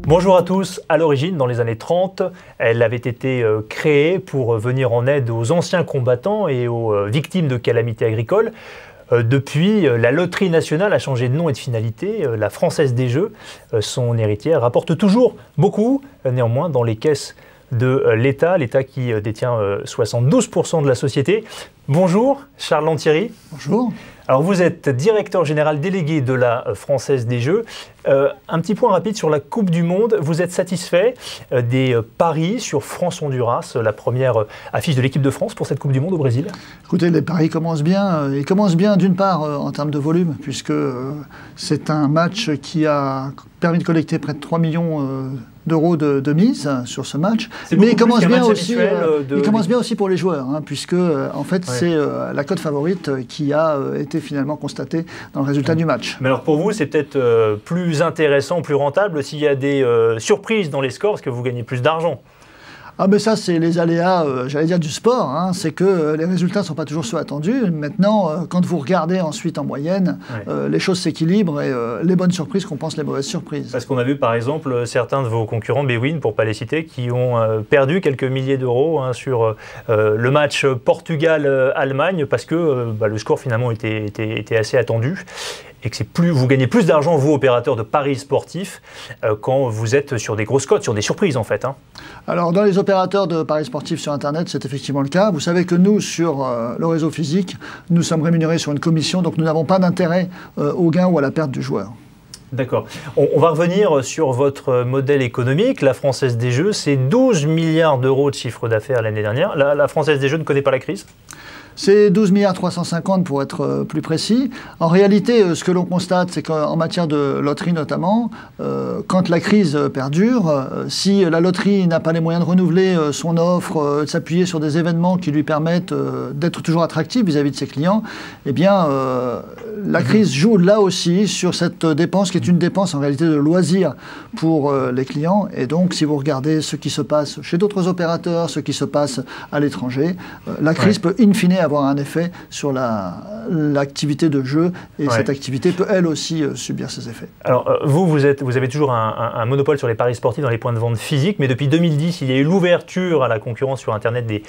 Bonjour à tous. À l'origine, dans les années 30, elle avait été créée pour venir en aide aux anciens combattants et aux victimes de calamités agricoles. Depuis, la Loterie nationale a changé de nom et de finalité. La Française des Jeux, son héritière, rapporte toujours beaucoup, néanmoins, dans les caisses de l'État, l'État qui détient 72% de la société. Bonjour, Charles Lantieri. Bonjour. Alors vous êtes directeur général délégué de la Française des Jeux. Un petit point rapide sur la Coupe du Monde. Vous êtes satisfait des paris sur France-Honduras, la première affiche de l'équipe de France pour cette Coupe du Monde au Brésil? Écoutez, les paris commencent bien. Ils commencent bien d'une part en termes de volume, puisque c'est un match qui a permis de collecter près de 3 millions d'euros de mise sur ce match. Mais il commence bien aussi. Il commence bien aussi pour les joueurs, hein, puisque en fait c'est la cote favorite qui a été finalement constatée dans le résultat du match. Mais alors pour vous, c'est peut-être plus intéressant, plus rentable s'il y a des surprises dans les scores, parce que vous gagnez plus d'argent. Ah mais ça, c'est les aléas, j'allais dire, du sport. Hein. C'est que les résultats ne sont pas toujours ceux attendus. Maintenant, quand vous regardez ensuite en moyenne, les choses s'équilibrent et les bonnes surprises compensent les mauvaises surprises. Parce qu'on a vu par exemple certains de vos concurrents, Bwin pour ne pas les citer, qui ont perdu quelques milliers d'euros sur le match Portugal-Allemagne parce que le score finalement était assez attendu. Et que vous gagnez plus d'argent, vous, opérateurs de paris sportifs, quand vous êtes sur des grosses cotes, sur des surprises en fait. Hein. Alors dans les opérateurs de paris sportifs sur Internet, c'est effectivement le cas. Vous savez que nous, sur le réseau physique, nous sommes rémunérés sur une commission, donc nous n'avons pas d'intérêt au gain ou à la perte du joueur. D'accord. On va revenir sur votre modèle économique. La Française des Jeux, c'est 12 milliards d'euros de chiffre d'affaires l'année dernière. La Française des Jeux ne connaît pas la crise ? C'est 12 milliards 350 pour être plus précis. En réalité, ce que l'on constate, c'est qu'en matière de loterie notamment, quand la crise perdure, si la loterie n'a pas les moyens de renouveler son offre, de s'appuyer sur des événements qui lui permettent d'être toujours attractif vis-à-vis de ses clients, eh bien, la crise joue là aussi sur cette dépense qui est une dépense en réalité de loisir pour les clients. Et donc, si vous regardez ce qui se passe chez d'autres opérateurs, ce qui se passe à l'étranger, la crise peut in fine avoir un effet sur l'activité de jeu et cette activité peut elle aussi subir ces effets. Alors vous avez toujours un monopole sur les paris sportifs dans les points de vente physiques, mais depuis 2010, il y a eu l'ouverture à la concurrence sur Internet des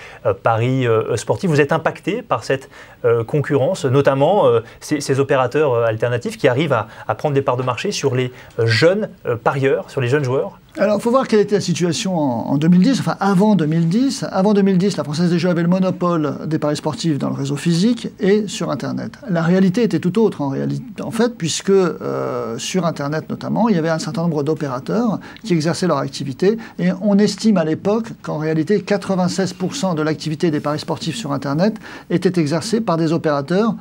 paris sportifs. Vous êtes impacté par cette concurrence, notamment ces opérateurs alternatifs qui arrivent à prendre des parts de marché sur les jeunes parieurs, sur les jeunes joueurs? Alors, il faut voir quelle était la situation en 2010, enfin avant 2010. Avant 2010, la Française des Jeux avait le monopole des paris sportifs dans le réseau physique et sur Internet. La réalité était tout autre en fait, puisque sur Internet notamment, il y avait un certain nombre d'opérateurs qui exerçaient leur activité et on estime à l'époque qu'en réalité, 96% de l'activité des paris sportifs sur Internet était exercée par des opérateurs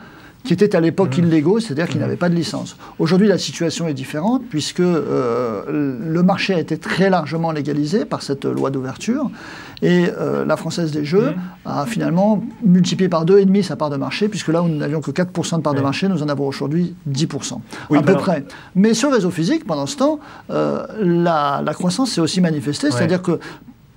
qui étaient à l'époque illégaux, c'est-à-dire qui n'avaient pas de licence. Aujourd'hui, la situation est différente, puisque le marché a été très largement légalisé par cette loi d'ouverture, et la Française des Jeux a finalement multiplié par 2,5 sa part de marché, puisque là où nous n'avions que 4% de part de marché, nous en avons aujourd'hui 10%, à peu près. Mais sur le réseau physique, pendant ce temps, la croissance s'est aussi manifestée, c'est-à-dire que,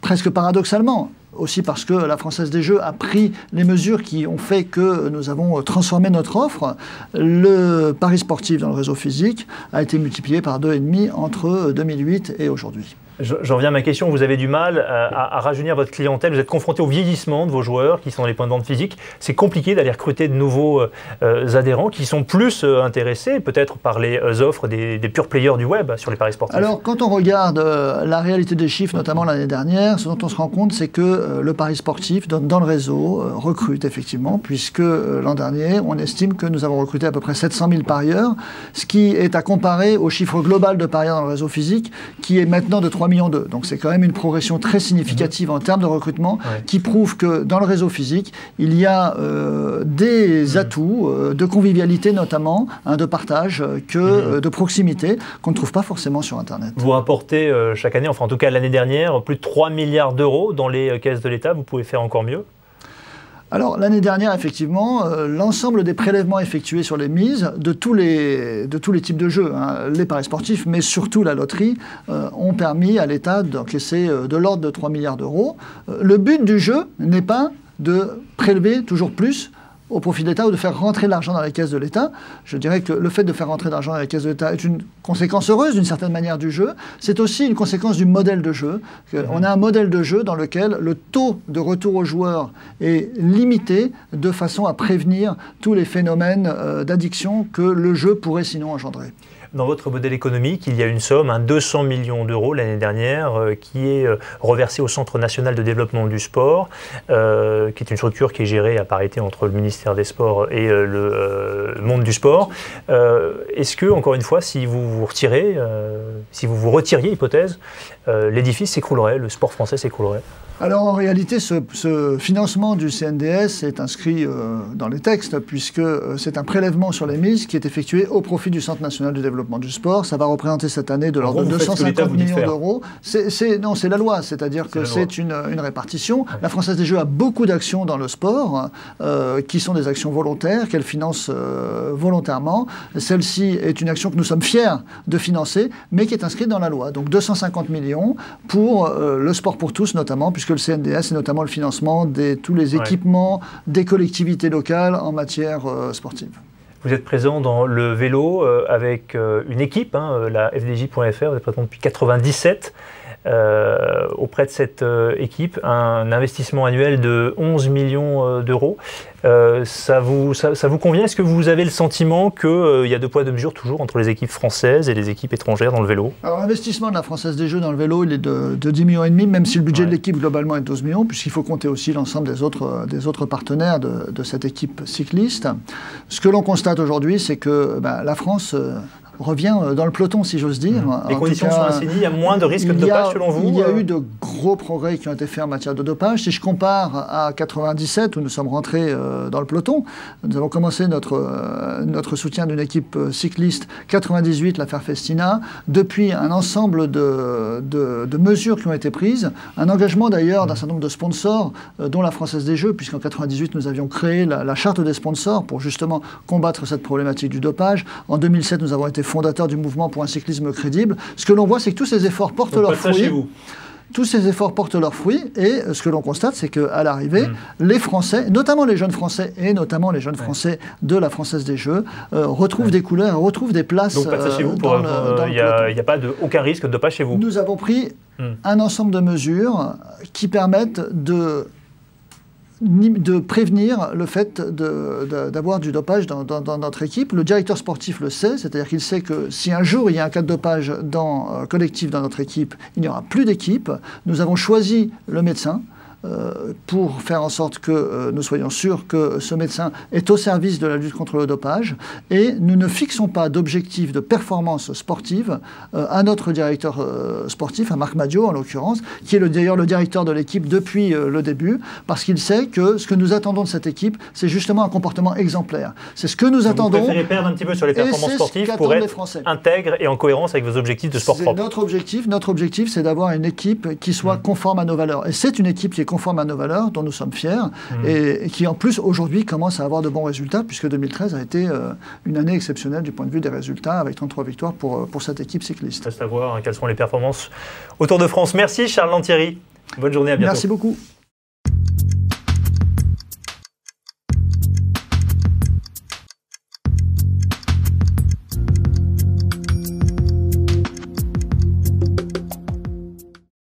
presque paradoxalement, aussi parce que la Française des Jeux a pris les mesures qui ont fait que nous avons transformé notre offre. Le pari sportif dans le réseau physique a été multiplié par 2,5 entre 2008 et aujourd'hui. J'en viens à ma question, vous avez du mal à rajeunir votre clientèle, vous êtes confronté au vieillissement de vos joueurs qui sont dans les points de vente physiques. C'est compliqué d'aller recruter de nouveaux adhérents qui sont plus intéressés peut-être par les offres des pure players du web sur les paris sportifs. Alors quand on regarde la réalité des chiffres, notamment l'année dernière, ce dont on se rend compte, c'est que le pari sportif dans le réseau recrute effectivement, puisque l'an dernier, on estime que nous avons recruté à peu près 700 000 parieurs, ce qui est à comparer au chiffre global de parieurs dans le réseau physique, qui est maintenant de 3,2 millions. Donc c'est quand même une progression très significative en termes de recrutement qui prouve que dans le réseau physique, il y a des atouts de convivialité notamment, de partage, de proximité qu'on ne trouve pas forcément sur Internet. Vous rapportez chaque année, enfin en tout cas l'année dernière, plus de 3 milliards d'euros dans les caisses de l'État. Vous pouvez faire encore mieux? Alors, l'année dernière, effectivement, l'ensemble des prélèvements effectués sur les mises de tous les types de jeux, les paris sportifs, mais surtout la loterie, ont permis à l'État d'encaisser de l'ordre de 3 milliards d'euros. Le but du jeu n'est pas de prélever toujours plus au profit de l'État ou de faire rentrer de l'argent dans les caisses de l'État. Je dirais que le fait de faire rentrer de l'argent dans les caisses de l'État est une conséquence heureuse d'une certaine manière du jeu. C'est aussi une conséquence du modèle de jeu. On a un modèle de jeu dans lequel le taux de retour aux joueurs est limité de façon à prévenir tous les phénomènes d'addiction que le jeu pourrait sinon engendrer. Dans votre modèle économique, il y a une somme, 200 millions d'euros l'année dernière, qui est reversée au Centre national de développement du sport, qui est une structure qui est gérée à parité entre le ministère des Sports et le monde du sport. Est-ce que, encore une fois, si vous vous retirez, si vous vous retiriez, hypothèse, l'édifice s'écroulerait, le sport français s'écroulerait? Alors en réalité, ce financement du CNDS est inscrit dans les textes, puisque c'est un prélèvement sur les mises qui est effectué au profit du Centre national de développement du sport. Ça va représenter cette année de l'ordre de 250 millions d'euros. Non, c'est la loi, c'est-à-dire que c'est une répartition. Ouais. La Française des Jeux a beaucoup d'actions dans le sport, qui sont des actions volontaires, qu'elle finance volontairement. Celle-ci est une action que nous sommes fiers de financer, mais qui est inscrite dans la loi. Donc 250 millions pour le sport pour tous notamment, puisque le CNDS, c'est notamment le financement de tous les équipements des collectivités locales en matière sportive. Vous êtes présent dans le vélo avec une équipe, la FDJ.fr, vous êtes présent depuis 1997. Auprès de cette équipe, un investissement annuel de 11 millions d'euros. Ça vous convient? Est-ce que vous avez le sentiment qu'il y a deux poids deux mesures toujours entre les équipes françaises et les équipes étrangères dans le vélo? Alors l'investissement de la Française des Jeux dans le vélo, il est de 10 millions et demi, même si le budget de l'équipe globalement est de 12 millions, puisqu'il faut compter aussi l'ensemble des autres partenaires de cette équipe cycliste. Ce que l'on constate aujourd'hui, c'est que la France revient dans le peloton, si j'ose dire. Les conditions sont assainies, il y a moins de risques de dopage selon vous? Il y a eu de gros progrès qui ont été faits en matière de dopage. Si je compare à 97, où nous sommes rentrés dans le peloton, nous avons commencé notre soutien d'une équipe cycliste, 98, l'affaire Festina. Depuis, un ensemble de mesures qui ont été prises, un engagement d'ailleurs d'un certain nombre de sponsors, dont la Française des Jeux, puisqu'en 98, nous avions créé la charte des sponsors pour justement combattre cette problématique du dopage. En 2007, nous avons été fondateur du mouvement pour un cyclisme crédible. Ce que l'on voit, c'est que tous ces efforts portent leurs fruits. Tous ces efforts portent leurs fruits et ce que l'on constate, c'est qu'à l'arrivée, les Français, notamment les jeunes Français et notamment les jeunes Français de la Française des Jeux, retrouvent des couleurs, retrouvent des places. Donc pas de ça chez vous, il n'y a pas aucun risque de dopage chez vous? Nous avons pris un ensemble de mesures qui permettent de prévenir le fait d'avoir du dopage dans notre équipe. Le directeur sportif le sait, c'est-à-dire qu'il sait que si un jour il y a un cas de dopage collectif dans notre équipe, il n'y aura plus d'équipe. Nous avons choisi le médecin pour faire en sorte que nous soyons sûrs que ce médecin est au service de la lutte contre le dopage. Et nous ne fixons pas d'objectif de performance sportive à notre directeur sportif, à Marc Madiot en l'occurrence, qui est d'ailleurs le directeur de l'équipe depuis le début, parce qu'il sait que ce que nous attendons de cette équipe, c'est justement un comportement exemplaire. C'est ce que nous attendons. Vous préférez perdre un petit peu sur les performances sportives pour être intègre et en cohérence avec vos objectifs de sport propre? Notre objectif, c'est d'avoir une équipe qui soit conforme à nos valeurs. Et c'est une équipe qui est conforme à nos valeurs, dont nous sommes fiers, et qui en plus aujourd'hui commence à avoir de bons résultats, puisque 2013 a été une année exceptionnelle du point de vue des résultats, avec 33 victoires pour cette équipe cycliste. Il reste à voir quelles sont les performances au Tour de France. Merci Charles Lantieri. Bonne journée, à bientôt. Merci beaucoup.